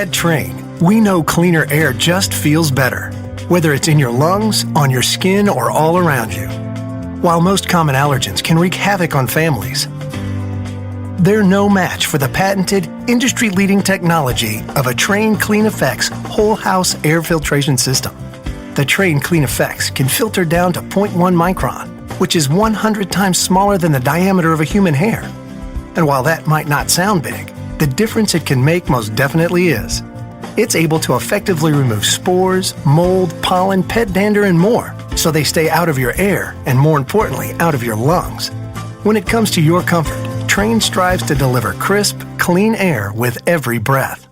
At Trane, we know cleaner air just feels better, whether it's in your lungs, on your skin, or all around you. While most common allergens can wreak havoc on families, they're no match for the patented, industry-leading technology of a Trane Clean Effects whole house air filtration system. The Trane Clean Effects can filter down to 0.1 micron, which is 100 times smaller than the diameter of a human hair. And while that might not sound big, the difference it can make most definitely is. It's able to effectively remove spores, mold, pollen, pet dander, and more, so they stay out of your air and, more importantly, out of your lungs. When it comes to your comfort, Trane strives to deliver crisp, clean air with every breath.